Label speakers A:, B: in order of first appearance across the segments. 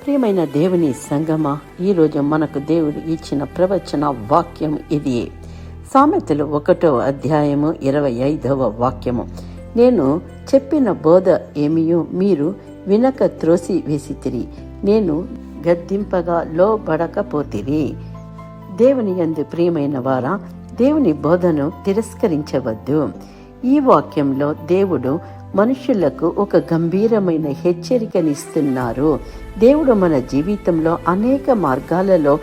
A: ప్రియమైన దేవుని సంగమా, ఈరోజు మనకు దేవుడు ఇచ్చిన ప్రవచన వాక్యం ఇది. సామెతలు 1వ అధ్యాయము 25వ వాక్యము. నేను చెప్పిన బోధ ఏమియో మీరు వినక త్రోసి వేసితిరి, నేను గద్దింపగా లోబడకపోతిరి. దేవుని యందు ప్రియమైన వారా, దేవుని బోధను తిరస్కరించవద్దు. ఈ వాక్యంలో దేవుడు మనుషులకు ఒక గంభీరమైన హెచ్చరికనిస్తున్నారు. దేవుడు మన జీవితంలో అనేక మార్గాలలో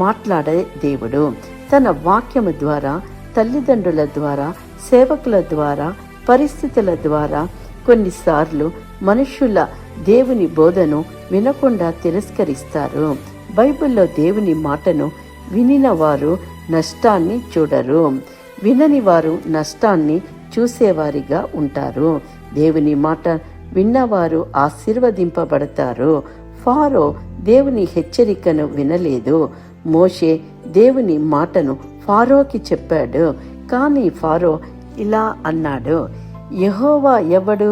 A: మాట్లాడే దేవుడు. తన వాక్యము ద్వారా, తల్లిదండ్రుల ద్వారా, సేవకుల ద్వారా, పరిస్థితుల ద్వారా కొన్నిసార్లు మనుషుల దేవుని బోధను వినకుండా తిరస్కరిస్తారు. బైబిల్లో దేవుని మాటను వినిన వారు నష్టాన్ని చూడరు, వినని వారు నష్టాన్ని చూసేవారిగా ఉంటారు. దేవుని మాట విన్నవారు ఆశీర్వదింపబడతారు. ఫారో దేవుని హెచ్చరికను వినలేదు. మోషే దేవుని మాటను ఫారోకి చెప్పాడు. కానీ ఫారో ఇలా అన్నాడు, యెహోవా ఎవడు?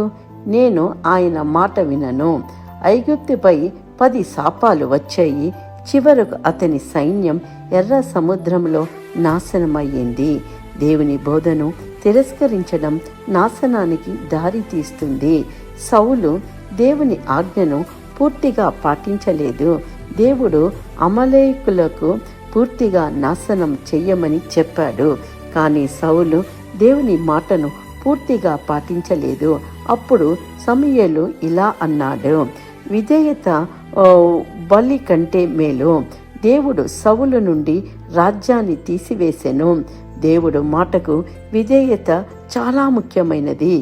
A: నేను ఆయన మాట వినను. ఐగుప్తుపై 10 శాపాలు వచ్చాయి. చివరకు అతని సైన్యం ఎర్ర సముద్రంలో నాశనమయ్యింది. దేవుని బోధను తిరస్కరించడం నాశనానికి దారి తీస్తుంది. సౌలు దేవుని ఆజ్ఞను పూర్తిగా పాటించలేదు. దేవుడు అమలేకులకు పూర్తిగా నాశనం చెయ్యమని చెప్పాడు. కానీ సౌలు దేవుని మాటను పూర్తిగా పాటించలేదు. అప్పుడు సమూయేలు ఇలా అన్నాడు, విధేయత బలి కంటే మేలు. దేవుడు సౌలు నుండి రాజ్యాన్ని తీసివేసెను. దేవుడు మాటకు విధేయత చాలా ముఖ్యమైనది.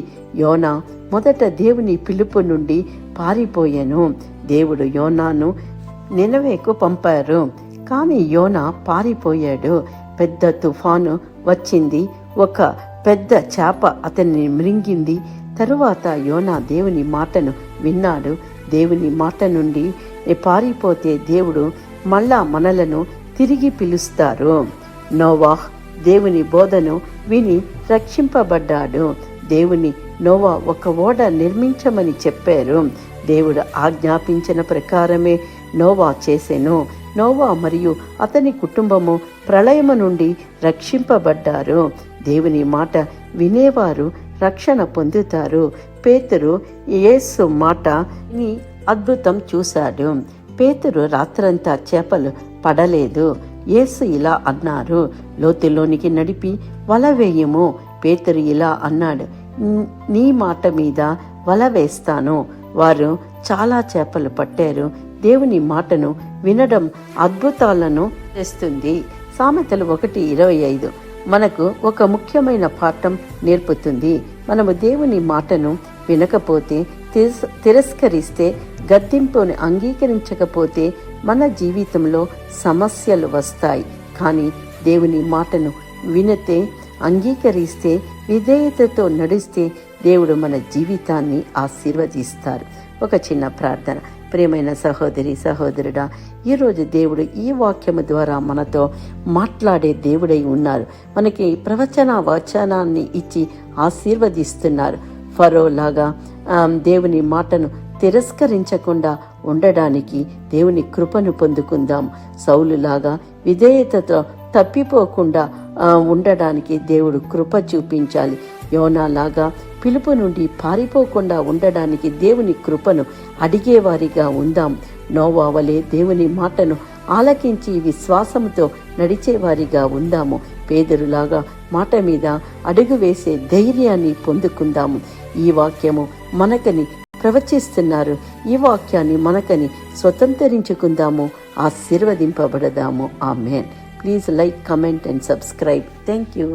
A: యోనా మొదట దేవుని పిలుపు నుండి పారిపోయాను. దేవుడు యోనాను నినవేకు పంపారు, కానీ యోనా పారిపోయాడు. పెద్ద తుఫాను వచ్చింది. ఒక పెద్ద చేప అతన్ని మృంగింది. తరువాత యోనా దేవుని మాటను విన్నాడు. దేవుని మాట నుండి పారిపోతే దేవుడు మళ్ళా మనలను తిరిగి పిలుస్తారు. నోవాహ్ దేవుని బోధను విని రక్షింపబడ్డాడు. నోవా ఒక ఓడ నిర్మించమని చెప్పారు. దేవుడు ఆజ్ఞాపించిన ప్రకారమే నోవా చేసెను. నోవా మరియు అతని కుటుంబము ప్రళయము నుండి రక్షింపబడ్డారు. దేవుని మాట వినేవారు రక్షణ పొందుతారు. పేతురు యేసు మాట విని అద్భుతం చూశాడు. పేతురు రాత్రంతా చేపలు పడలేదు. యేసు ఇలా అన్నారు, లోతులోనికి నడిపి వల వేయము. పేతురు ఇలా అన్నాడు, నీ మాట మీద వల వేస్తాను. వారు చాలా చేపలు పట్టారు. దేవుని మాటను వినడం అద్భుతాలను చేస్తుంది. సామెతలు 1:25 మనకు ఒక ముఖ్యమైన పాఠం నేర్పుతుంది. మనము దేవుని మాటను వినకపోతే, తిరస్కరిస్తే, గద్దింపుని అంగీకరించకపోతే మన జీవితంలో సమస్యలు వస్తాయి. కానీ దేవుని మాటను వినతే, అంగీకరిస్తే, విధేయతతో నడిస్తే దేవుడు మన జీవితాన్ని ఆశీర్వదిస్తారు. ఒక చిన్న ప్రార్థన. ప్రియమైన సహోదరి సహోదరుడా, ఈరోజు దేవుడు ఈ వాక్యము ద్వారా మనతో మాట్లాడే దేవుడై ఉన్నారు. మనకి ప్రవచన వచనాన్ని ఇచ్చి ఆశీర్వదిస్తున్నారు. ఫరో లాగా దేవుని మాటను తిరస్కరించకుండా ఉండడానికి దేవుని కృపను పొందుకుందాం. సౌలులాగా విధేయతతో తప్పిపోకుండా ఉండడానికి దేవుడు కృప చూపించాలి. యోనాలాగా పిలుపు నుండి పారిపోకుండా ఉండడానికి దేవుని కృపను అడిగేవారిగా ఉందాం. నోవా వలె దేవుని మాటను ఆలకించి విశ్వాసంతో నడిచేవారిగా ఉందాము. పేదరులాగా మాట మీద అడుగు వేసే ధైర్యాన్ని పొందుకుందాము. ఈ వాక్యము మనకని ప్రవచిస్తున్నారు. ఈ వాక్యాన్ని మనకని స్వతంత్రించుకుందాము, ఆశీర్వదింపబడదాము. Amen. Please like, comment and subscribe. Thank you.